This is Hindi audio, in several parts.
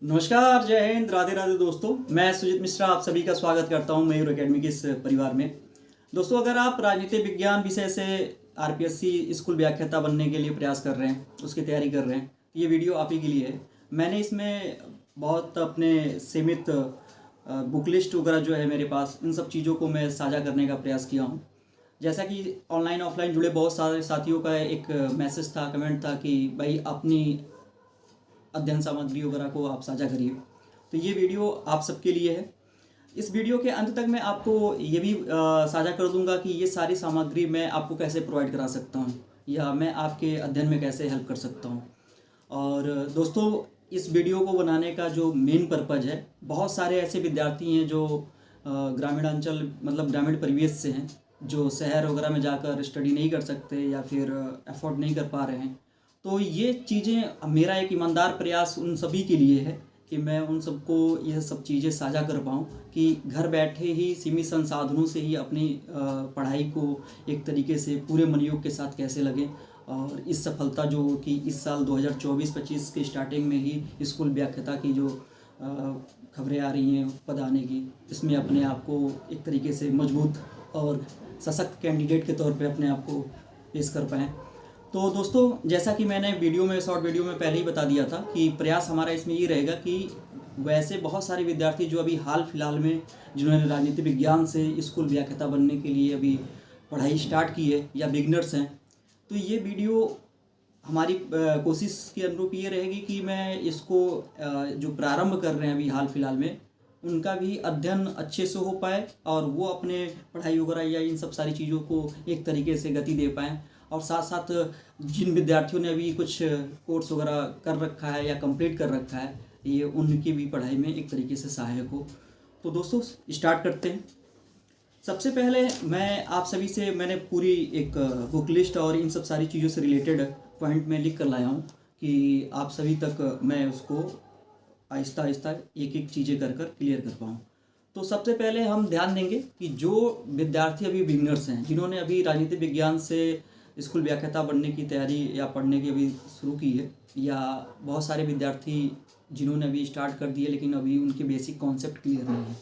नमस्कार, जय हिंद, राधे राधे दोस्तों। मैं सुजीत मिश्रा आप सभी का स्वागत करता हूं मयूर एकेडमी के इस परिवार में। दोस्तों, अगर आप राजनीति विज्ञान विषय से आरपीएससी स्कूल व्याख्याता बनने के लिए प्रयास कर रहे हैं, उसकी तैयारी कर रहे हैं, तो ये वीडियो आप ही के लिए है। मैंने इसमें बहुत अपने सीमित बुक लिस्ट वगैरह जो है मेरे पास, इन सब चीज़ों को मैं साझा करने का प्रयास किया हूँ। जैसा कि ऑनलाइन ऑफलाइन जुड़े बहुत सारे साथियों का एक मैसेज था, कमेंट था कि भाई अपनी अध्ययन सामग्री वगैरह को आप साझा करिए। तो ये वीडियो आप सबके लिए है। इस वीडियो के अंत तक मैं आपको ये भी साझा कर दूंगा कि ये सारी सामग्री मैं आपको कैसे प्रोवाइड करा सकता हूँ या मैं आपके अध्ययन में कैसे हेल्प कर सकता हूँ। और दोस्तों, इस वीडियो को बनाने का जो मेन पर्पज़ है, बहुत सारे ऐसे विद्यार्थी हैं जो ग्रामीण अंचल मतलब ग्रामीण परिवेश से हैं, जो शहर वगैरह में जाकर स्टडी नहीं कर सकते या फिर अफोर्ड नहीं कर पा रहे हैं। तो ये चीज़ें, मेरा एक ईमानदार प्रयास उन सभी के लिए है कि मैं उन सबको यह सब चीज़ें साझा कर पाऊँ कि घर बैठे ही सीमित संसाधनों से ही अपनी पढ़ाई को एक तरीके से पूरे मनोयोग के साथ कैसे लगें। और इस सफलता जो कि इस साल 2024-25 के स्टार्टिंग में ही स्कूल व्याख्याता की जो खबरें आ रही हैं पद आने की, इसमें अपने आप को एक तरीके से मजबूत और सशक्त कैंडिडेट के तौर पे अपने आप को पेश कर पाएँ। तो दोस्तों, जैसा कि मैंने शॉर्ट वीडियो में पहले ही बता दिया था कि प्रयास हमारा इसमें ये रहेगा कि वैसे बहुत सारे विद्यार्थी जो अभी हाल फिलहाल में जिन्होंने राजनीति विज्ञान से स्कूल व्याख्याता बनने के लिए अभी पढ़ाई स्टार्ट की है या बिगनर्स हैं, तो ये वीडियो हमारी कोशिश के अनुरूप ये रहेगी कि मैं इसको जो प्रारंभ कर रहे हैं अभी हाल फिलहाल में, उनका भी अध्ययन अच्छे से हो पाए और वो अपने पढ़ाई वगैरह या इन सब सारी चीज़ों को एक तरीके से गति दे पाएँ। और साथ साथ जिन विद्यार्थियों ने अभी कुछ कोर्स वगैरह कर रखा है या कंप्लीट कर रखा है, ये उनकी भी पढ़ाई में एक तरीके से सहायक हो। तो दोस्तों, स्टार्ट करते हैं। सबसे पहले मैं आप सभी से मैंने पूरी एक बुक लिस्ट और इन सब सारी चीज़ों से रिलेटेड पॉइंट में लिख कर लाया हूँ कि आप सभी तक मैं उसको आहिस्ता आहिस्ता एक एक चीज़ें कर क्लियर कर पाऊँ। तो सबसे पहले हम ध्यान देंगे कि जो विद्यार्थी अभी बिगनर्स हैं, जिन्होंने अभी राजनीति विज्ञान से स्कूल व्याख्याता बनने की तैयारी या पढ़ने की अभी शुरू की है, या बहुत सारे विद्यार्थी जिन्होंने अभी स्टार्ट कर दिए लेकिन अभी उनके बेसिक कॉन्सेप्ट क्लियर नहीं है,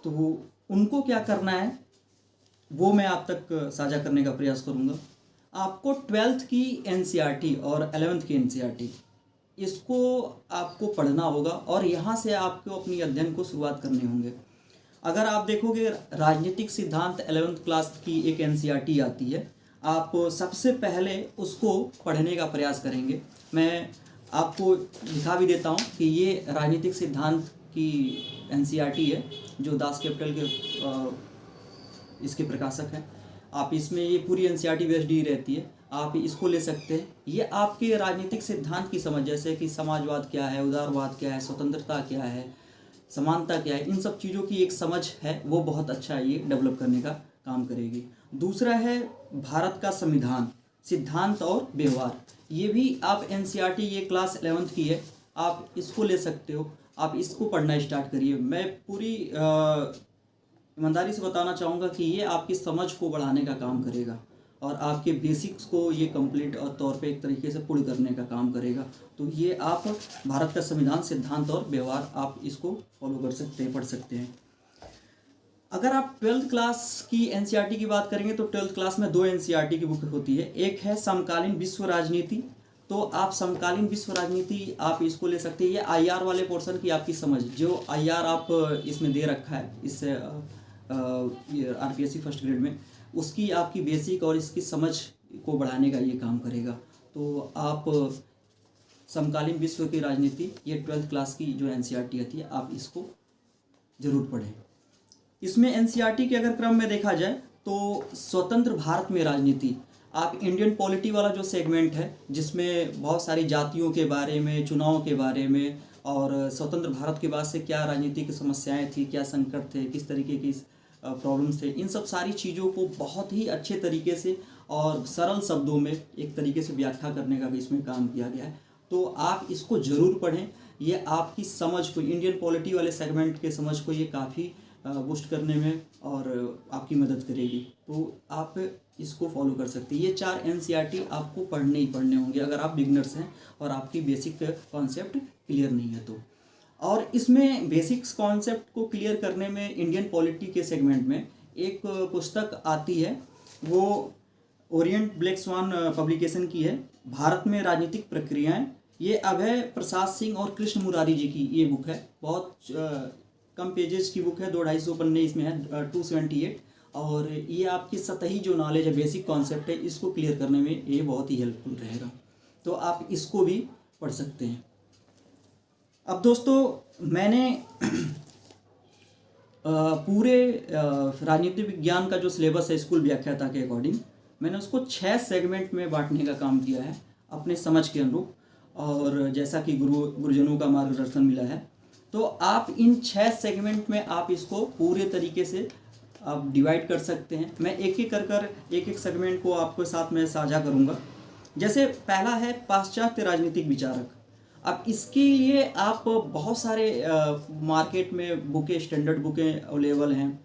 तो उनको क्या करना है वो मैं आप तक साझा करने का प्रयास करूँगा। आपको 12th की एनसीईआरटी और 11th की एनसीईआरटी, इसको आपको पढ़ना होगा और यहाँ से आपको अपनी अध्ययन को शुरुआत करने होंगे। अगर आप देखोगे, राजनीतिक सिद्धांत 11th क्लास की एक एनसीईआरटी आती है, आप सबसे पहले उसको पढ़ने का प्रयास करेंगे। मैं आपको दिखा भी देता हूँ कि ये राजनीतिक सिद्धांत की एनसीईआरटी है, जो दास कैपिटल के इसके प्रकाशक हैं। आप इसमें ये पूरी एनसीईआरटी बेस्ड ही रहती है, आप इसको ले सकते हैं। ये आपके राजनीतिक सिद्धांत की समझ, जैसे कि समाजवाद क्या है, उदारवाद क्या है, स्वतंत्रता क्या है, समानता क्या है, इन सब चीज़ों की एक समझ है, वो बहुत अच्छा ये डेवलप करने का काम करेगी। दूसरा है भारत का संविधान, सिद्धांत और व्यवहार। ये भी आप एनसीईआरटी, ये क्लास 11th की है, आप इसको ले सकते हो, आप इसको पढ़ना स्टार्ट करिए। मैं पूरी ईमानदारी से बताना चाहूँगा कि ये आपकी समझ को बढ़ाने का काम करेगा और आपके बेसिक्स को ये कंप्लीट और तौर पे एक तरीके से पूर्ण करने का काम करेगा। तो ये आप भारत का संविधान, सिद्धांत और व्यवहार, आप इसको फॉलो कर सकते हैं, पढ़ सकते हैं। अगर आप 12th क्लास की एनसीईआरटी की बात करेंगे तो 12th क्लास में 2 एनसीईआरटी की बुक होती है। एक है समकालीन विश्व राजनीति, तो आप समकालीन विश्व राजनीति आप इसको ले सकते हैं। ये आईआर वाले पोर्शन की आपकी समझ, जो आईआर आप इसमें दे रखा है इस आरपीएससी फर्स्ट ग्रेड में, उसकी आपकी बेसिक और इसकी समझ को बढ़ाने का ये काम करेगा। तो आप समकालीन विश्व की राजनीति, ये 12th क्लास की जो एनसीईआरटी आती है, आप इसको ज़रूर पढ़ें। इसमें एनसीईआरटी के अगर क्रम में देखा जाए तो स्वतंत्र भारत में राजनीति, आप इंडियन पॉलिटी वाला जो सेगमेंट है, जिसमें बहुत सारी जातियों के बारे में, चुनाव के बारे में और स्वतंत्र भारत के बाद से क्या राजनीतिक समस्याएं थी, क्या संकट थे, किस तरीके की प्रॉब्लम्स थे, इन सब सारी चीज़ों को बहुत ही अच्छे तरीके से और सरल शब्दों में एक तरीके से व्याख्या करने का भी इसमें काम किया गया है। तो आप इसको ज़रूर पढ़ें। ये आपकी समझ को, इंडियन पॉलिटी वाले सेगमेंट के समझ को ये काफ़ी बूस्ट करने में और आपकी मदद करेगी। तो आप इसको फॉलो कर सकते हैं। ये 4 एनसीईआरटी आपको पढ़ने ही पढ़ने होंगे अगर आप बिगनर्स हैं और आपकी बेसिक कॉन्सेप्ट क्लियर नहीं है तो। और इसमें बेसिक्स कॉन्सेप्ट को क्लियर करने में इंडियन पॉलिटी के सेगमेंट में एक पुस्तक आती है, वो ओरिएंट ब्लैक स्वान पब्लिकेशन की है, भारत में राजनीतिक प्रक्रियाएं। ये अभय प्रसाद सिंह और कृष्ण मुरारी जी की ये बुक है। बहुत कम पेजेस की बुक है, 200-250 पन्ने इसमें है, 278। और ये आपकी सतही जो नॉलेज है, बेसिक कॉन्सेप्ट है, इसको क्लियर करने में ये बहुत ही हेल्पफुल रहेगा। तो आप इसको भी पढ़ सकते हैं। अब दोस्तों मैंने पूरे राजनीतिक विज्ञान का जो सिलेबस है स्कूल व्याख्याता के अकॉर्डिंग, मैंने उसको 6 सेगमेंट में बांटने का काम किया है अपने समझ के अनुरूप, और जैसा कि गुरुजनों का मार्गदर्शन मिला है। तो आप इन 6 सेगमेंट में आप इसको पूरे तरीके से आप डिवाइड कर सकते हैं। मैं एक एक कर एक सेगमेंट को आपके साथ में साझा करूंगा। जैसे पहला है पाश्चात्य राजनीतिक विचारक। अब इसके लिए आप बहुत सारे मार्केट में बुकें, स्टैंडर्ड बुकें अवेलेबल हैं,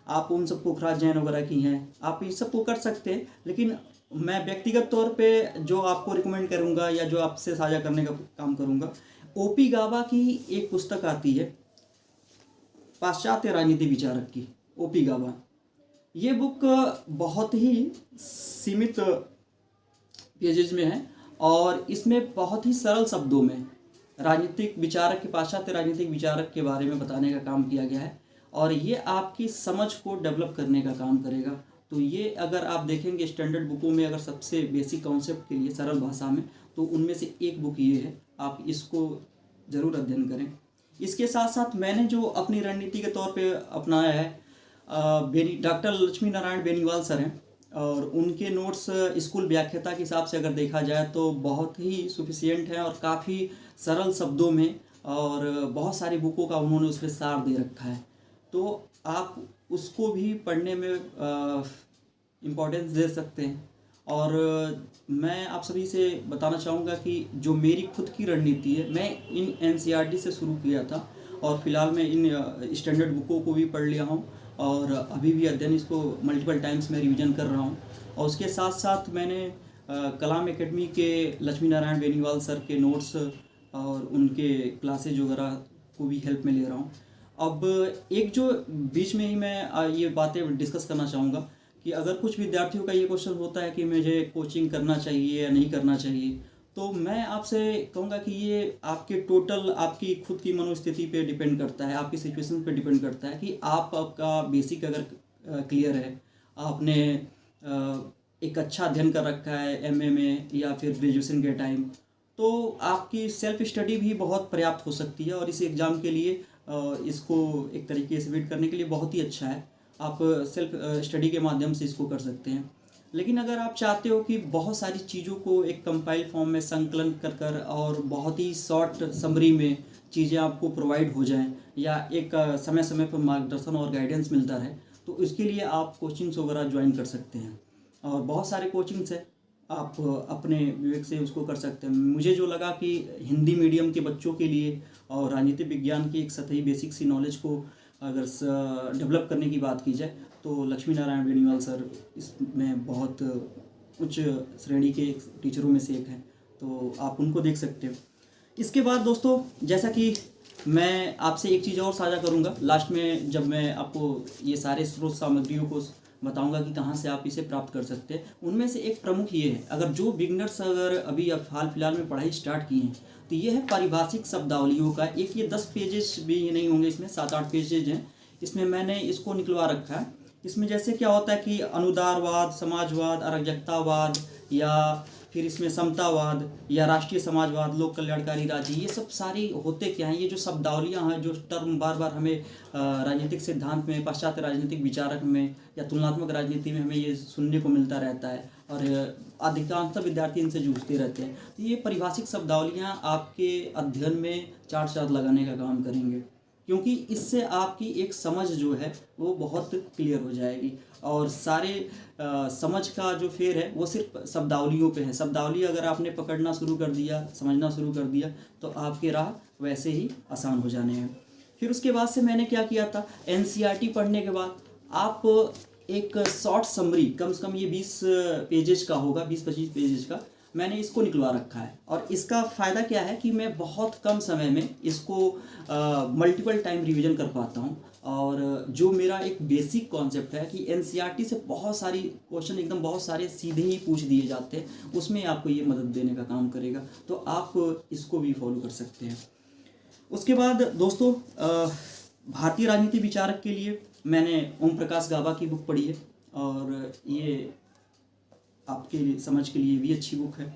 आप उन सब पोखराज जैन वगैरह की हैं, आप इस सब को कर सकते हैं। लेकिन मैं व्यक्तिगत तौर पे जो आपको रिकमेंड करूंगा या जो आपसे साझा करने का काम करूंगा, ओपी गाबा की एक पुस्तक आती है पाश्चात्य राजनीति विचारक की, ओपी गाबा। ये बुक बहुत ही सीमित पेजेज में है और इसमें बहुत ही सरल शब्दों में राजनीतिक विचारक के, पाश्चात्य राजनीतिक विचारक के बारे में बताने का काम किया गया है, और ये आपकी समझ को डेवलप करने का काम करेगा। तो ये अगर आप देखेंगे स्टैंडर्ड बुकों में, अगर सबसे बेसिक कॉन्सेप्ट के लिए सरल भाषा में, तो उनमें से एक बुक ये है, आप इसको ज़रूर अध्ययन करें। इसके साथ साथ मैंने जो अपनी रणनीति के तौर पे अपनाया है, डॉक्टर लक्ष्मी नारायण बेनीवाल सर हैं, और उनके नोट्स स्कूल व्याख्याता के हिसाब से अगर देखा जाए तो बहुत ही सुफिशियंट है और काफ़ी सरल शब्दों में, और बहुत सारी बुकों का उन्होंने उसमें सार दे रखा है। तो आप उसको भी पढ़ने में इम्पोर्टेंस दे सकते हैं। और मैं आप सभी से बताना चाहूँगा कि जो मेरी खुद की रणनीति है, मैं इन एनसीईआरटी से शुरू किया था, और फिलहाल मैं इन स्टैंडर्ड बुकों को भी पढ़ लिया हूँ, और अभी भी अध्ययन इसको मल्टीपल टाइम्स में रिवीजन कर रहा हूँ। और उसके साथ साथ मैंने कलाम एकेडमी के लक्ष्मी नारायण बेनीवाल सर के नोट्स और उनके क्लासेज वगैरह को भी हेल्प में ले रहा हूँ। अब एक जो बीच में ही मैं ये बातें डिस्कस करना चाहूँगा कि अगर कुछ विद्यार्थियों का ये क्वेश्चन होता है कि मुझे कोचिंग करना चाहिए या नहीं करना चाहिए, तो मैं आपसे कहूँगा कि ये आपके टोटल आपकी खुद की मनोस्थिति पे डिपेंड करता है, आपकी सिचुएशन पे डिपेंड करता है कि आपका बेसिक अगर क्लियर है, आपने एक अच्छा अध्ययन कर रखा है एमए में या फिर ग्रेजुएशन के टाइम, तो आपकी सेल्फ स्टडी भी बहुत पर्याप्त हो सकती है, और इस एग्ज़ाम के लिए इसको एक तरीके से रीड करने के लिए बहुत ही अच्छा है। आप सेल्फ स्टडी के माध्यम से इसको कर सकते हैं। लेकिन अगर आप चाहते हो कि बहुत सारी चीज़ों को एक कंपाइल फॉर्म में संकलन कर और बहुत ही शॉर्ट समरी में चीज़ें आपको प्रोवाइड हो जाएं, या एक समय समय पर मार्गदर्शन और गाइडेंस मिलता रहे, तो इसके लिए आप कोचिंग्स वगैरह ज्वाइन कर सकते हैं। और बहुत सारे कोचिंग्स हैं, आप अपने विवेक से उसको कर सकते हैं। मुझे जो लगा कि हिंदी मीडियम के बच्चों के लिए और राजनीतिक विज्ञान की एक सतही बेसिक सी नॉलेज को अगर डेवलप करने की बात की जाए, तो लक्ष्मी नारायण बेनीवाल सर इसमें बहुत उच्च श्रेणी के टीचरों में से एक हैं, तो आप उनको देख सकते हो। इसके बाद दोस्तों, जैसा कि मैं आपसे एक चीज़ और साझा करूंगा लास्ट में, जब मैं आपको ये सारे स्रोत सामग्रियों को बताऊंगा कि कहाँ से आप इसे प्राप्त कर सकते हैं, उनमें से एक प्रमुख ये है, अगर जो बिगनर्स अगर अभी हाल फिलहाल में पढ़ाई स्टार्ट की हैं, तो ये है पारिभाषिक शब्दावलियों का एक, ये 10 पेजेस भी नहीं होंगे, इसमें 7-8 पेजेज हैं। इसमें मैंने इसको निकलवा रखा है। इसमें जैसे क्या होता है कि अनुदारवाद, समाजवाद, अराजकतावाद, या फिर इसमें समतावाद या राष्ट्रीय समाजवाद, लोक कल्याणकारी राज्य, ये सब सारी होते क्या हैं, ये जो शब्दावलियाँ हैं, जो टर्म बार बार हमें राजनीतिक सिद्धांत में, पाश्चात्य राजनीतिक विचारक में या तुलनात्मक राजनीति में हमें ये सुनने को मिलता रहता है, और अधिकांशतः विद्यार्थी इनसे जूझते रहते हैं। तो ये परिभाषिक शब्दावलियाँ आपके अध्ययन में चार चांद लगाने का काम करेंगे, क्योंकि इससे आपकी एक समझ जो है वो बहुत क्लियर हो जाएगी, और सारे समझ का जो फेर है वो सिर्फ शब्दावलियों पे है। शब्दावली अगर आपने पकड़ना शुरू कर दिया, समझना शुरू कर दिया, तो आपके राह वैसे ही आसान हो जाने हैं। फिर उसके बाद से मैंने क्या किया था, एनसीईआरटी पढ़ने के बाद आप एक शॉर्ट समरी, कम से कम ये 20 पेजेज का होगा, 20-25 पेजेज का, मैंने इसको निकलवा रखा है। और इसका फ़ायदा क्या है कि मैं बहुत कम समय में इसको मल्टीपल टाइम रिवीजन कर पाता हूँ। और जो मेरा एक बेसिक कॉन्सेप्ट है कि एनसीईआरटी से बहुत सारी क्वेश्चन एकदम बहुत सारे सीधे ही पूछ दिए जाते हैं, उसमें आपको ये मदद देने का काम करेगा। तो आप इसको भी फॉलो कर सकते हैं। उसके बाद दोस्तों भारतीय राजनीति विचारक के लिए मैंने ओम प्रकाश गाबा की बुक पढ़ी है, और ये आपके लिए समझ के लिए भी अच्छी बुक है।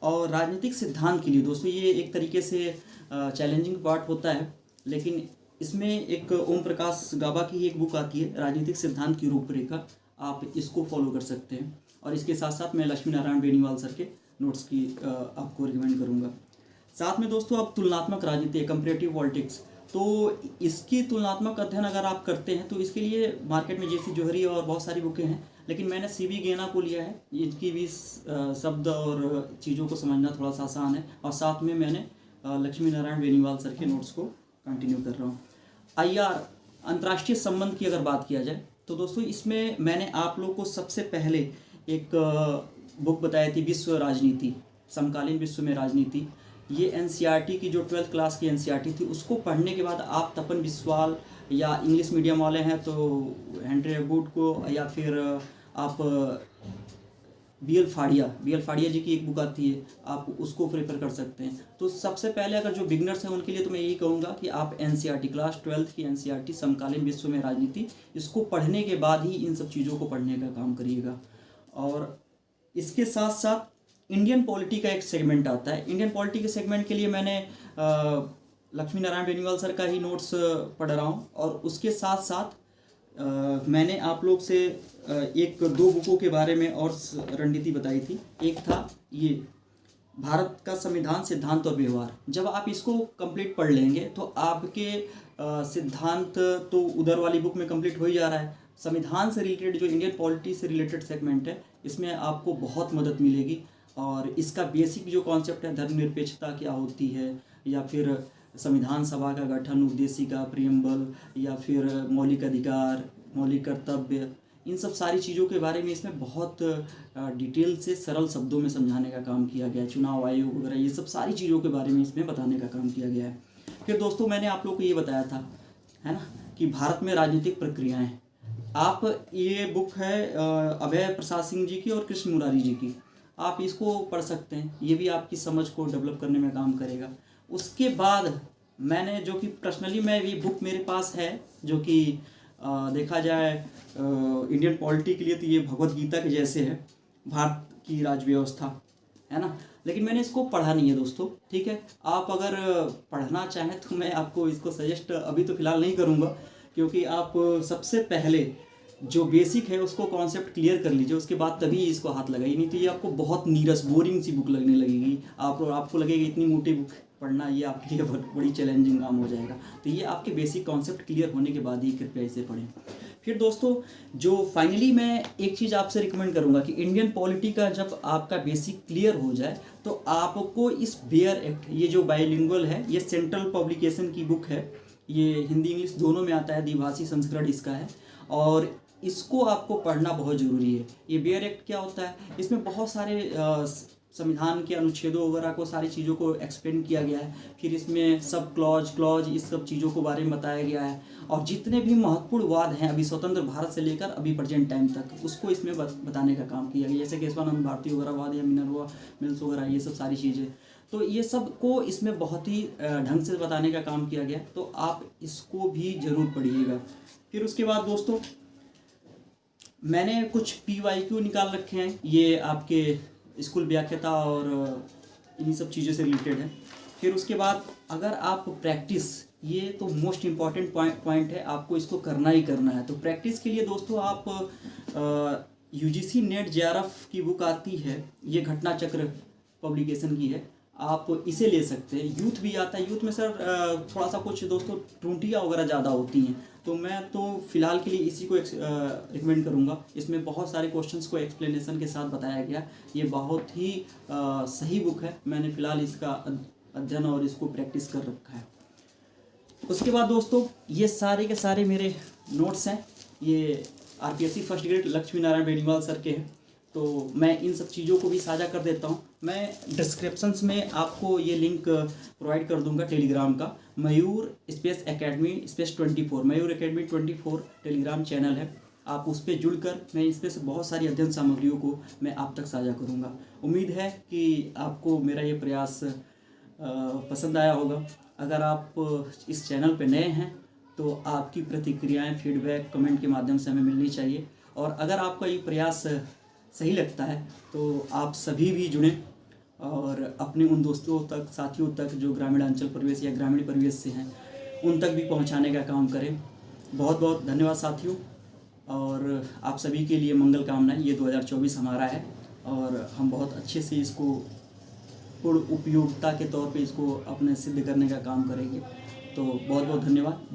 और राजनीतिक सिद्धांत के लिए दोस्तों ये एक तरीके से चैलेंजिंग पार्ट होता है, लेकिन इसमें एक ओम प्रकाश गाबा की एक बुक आती है राजनीतिक सिद्धांत की रूपरेखा, आप इसको फॉलो कर सकते हैं। और इसके साथ साथ मैं लक्ष्मी नारायण बेनीवाल सर के नोट्स की आपको रिकमेंड करूँगा। साथ में दोस्तों अब तुलनात्मक राजनीति, कंपैरेटिव पॉलिटिक्स, तो इसकी तुलनात्मक अध्ययन अगर आप करते हैं तो इसके लिए मार्केट में जेसी जोहरी और बहुत सारी बुकें हैं, लेकिन मैंने सीवी गेना को लिया है। इनकी भी शब्द और चीज़ों को समझना थोड़ा सा आसान है। और साथ में मैंने लक्ष्मी नारायण बेनीवाल सर के नोट्स को कंटिन्यू कर रहा हूँ। आईआर अंतर्राष्ट्रीय संबंध की अगर बात किया जाए तो दोस्तों इसमें मैंने आप लोग को सबसे पहले एक बुक बताई थी, विश्व राजनीति, समकालीन विश्व में राजनीति। ये एनसीईआरटी की जो 12th क्लास की एनसीईआरटी थी, उसको पढ़ने के बाद आप तपन बिस्वाल या इंग्लिश मीडियम वाले हैं तो हेनरी अबूट को, या फिर आप बी एल फाड़िया जी की एक बुक आती है, आप उसको प्रेफर कर सकते हैं। तो सबसे पहले अगर जो बिगनर्स हैं उनके लिए तो मैं यही कहूँगा कि आप एनसीईआरटी क्लास 12th की एनसीईआरटी समकालीन विश्व में राजनीति, इसको पढ़ने के बाद ही इन सब चीज़ों को पढ़ने का काम करिएगा। और इसके साथ साथ इंडियन पॉलिटी का एक सेगमेंट आता है। इंडियन पॉलिटी के सेगमेंट के लिए मैंने लक्ष्मी नारायण बेनीवाल सर का ही नोट्स पढ़ रहा हूँ। और उसके साथ साथ मैंने आप लोग से एक दो बुकों के बारे में और रणनीति बताई थी। एक था ये भारत का संविधान, सिद्धांत और व्यवहार। जब आप इसको कंप्लीट पढ़ लेंगे तो आपके सिद्धांत तो उधर वाली बुक में कंप्लीट हो ही जा रहा है। संविधान से रिलेटेड जो इंडियन पॉलिटी से रिलेटेड सेगमेंट है, इसमें आपको बहुत मदद मिलेगी। और इसका बेसिक जो कॉन्सेप्ट है, धर्मनिरपेक्षता क्या होती है, या फिर संविधान सभा का गठन, उद्देशिका, प्रियम्बल, या फिर मौलिक अधिकार, मौलिक कर्तव्य, इन सब सारी चीज़ों के बारे में इसमें बहुत डिटेल से सरल शब्दों में समझाने का काम किया गया है। चुनाव आयोग वगैरह, ये सब सारी चीज़ों के बारे में इसमें बताने का काम किया गया है। फिर दोस्तों मैंने आप लोग को ये बताया था, है ना, कि भारत में राजनीतिक प्रक्रियाएँ। आप ये बुक है अभय प्रसाद सिंह जी की और कृष्ण मुरारी जी की, आप इसको पढ़ सकते हैं। ये भी आपकी समझ को डेवलप करने में काम करेगा। उसके बाद मैंने जो कि पर्सनली मैं ये बुक मेरे पास है, जो कि देखा जाए इंडियन पॉलिटी के लिए तो ये भगवत गीता के जैसे है, भारत की राज व्यवस्था, है ना, लेकिन मैंने इसको पढ़ा नहीं है दोस्तों। ठीक है, आप अगर पढ़ना चाहें तो मैं आपको इसको सजेस्ट अभी तो फ़िलहाल नहीं करूँगा, क्योंकि आप सबसे पहले जो बेसिक है उसको कॉन्सेप्ट क्लियर कर लीजिए, उसके बाद तभी इसको हाथ लगाइए। नहीं तो ये आपको बहुत नीरस, बोरिंग सी बुक लगने लगेगी। आपको लगेगा इतनी मोटी बुक पढ़ना ये आपके लिए बहुत बड़ी चैलेंजिंग काम हो जाएगा। तो ये आपके बेसिक कॉन्सेप्ट क्लियर होने के बाद ही कृपया इसे पढ़ें। फिर दोस्तों जो फाइनली मैं एक चीज़ आपसे रिकमेंड करूँगा कि इंडियन पॉलिटी का जब आपका बेसिक क्लियर हो जाए तो आपको इस बेयर एक्ट, ये जो बाइलिंगुअल है, ये सेंट्रल पब्लिकेशन की बुक है, ये हिंदी इंग्लिश दोनों में आता है, द्विभाषी संस्करण इसका है, और इसको आपको पढ़ना बहुत ज़रूरी है। ये बेयर एक्ट क्या होता है, इसमें बहुत सारे संविधान के अनुच्छेदों वगैरह को, सारी चीज़ों को एक्सप्लेन किया गया है। फिर इसमें सब क्लॉज इस सब चीज़ों के बारे में बताया गया है, और जितने भी महत्वपूर्ण वाद हैं अभी स्वतंत्र भारत से लेकर अभी प्रेजेंट टाइम तक, उसको इसमें बताने का काम किया गया। जैसे केशवानंद भारती वगैरह वाद या मिनर्वा मिल्स वगैरह, ये सब सारी चीज़ें, तो ये सब को इसमें बहुत ही ढंग से बताने का काम किया गया। तो आप इसको भी ज़रूर पढ़िएगा। फिर उसके बाद दोस्तों मैंने कुछ PYQ निकाल रखे हैं, ये आपके स्कूल व्याख्याता और इन्हीं सब चीज़ों से रिलेटेड है। फिर उसके बाद अगर आप प्रैक्टिस, ये तो मोस्ट इम्पॉर्टेंट पॉइंट है, आपको इसको करना ही करना है। तो प्रैक्टिस के लिए दोस्तों आप UGC नेट JRF की बुक आती है, ये घटना चक्र पब्लिकेशन की है, आप इसे ले सकते हैं। यूथ भी आता है, यूथ में सर थोड़ा सा कुछ दोस्तों त्रुटियाँ वगैरह ज़्यादा होती हैं, तो मैं तो फ़िलहाल के लिए इसी को रिकमेंड करूँगा। इसमें बहुत सारे क्वेश्चंस को एक्सप्लेनेशन के साथ बताया गया, ये बहुत ही सही बुक है। मैंने फ़िलहाल इसका अध्ययन और इसको प्रैक्टिस कर रखा है। उसके बाद दोस्तों ये सारे के सारे मेरे नोट्स हैं, ये RPSC first grade Lakshmi Narayan Beniwal sir के हैं, तो मैं इन सब चीज़ों को भी साझा कर देता हूँ। मैं डिस्क्रिप्शंस में आपको ये लिंक प्रोवाइड कर दूंगा टेलीग्राम का। मयूर स्पेस एकेडमी स्पेस 24, मयूर एकेडमी 24 टेलीग्राम चैनल है। आप उस पर जुड़कर मैं इस पे से बहुत सारी अध्ययन सामग्रियों को मैं आप तक साझा करूंगा। उम्मीद है कि आपको मेरा ये प्रयास पसंद आया होगा। अगर आप इस चैनल पे नए हैं तो आपकी प्रतिक्रियाएं, फीडबैक, कमेंट के माध्यम से हमें मिलनी चाहिए। और अगर आपका ये प्रयास सही लगता है तो आप सभी भी जुड़ें और अपने उन दोस्तों तक, साथियों तक जो ग्रामीण अंचल परिवेश या ग्रामीण परिवेश से हैं, उन तक भी पहुंचाने का काम करें। बहुत बहुत धन्यवाद साथियों, और आप सभी के लिए मंगल कामनाएं। ये 2024 हमारा है और हम बहुत अच्छे से इसको पूर्ण उपयोगिता के तौर पे इसको अपने सिद्ध करने का काम करेंगे। तो बहुत बहुत धन्यवाद।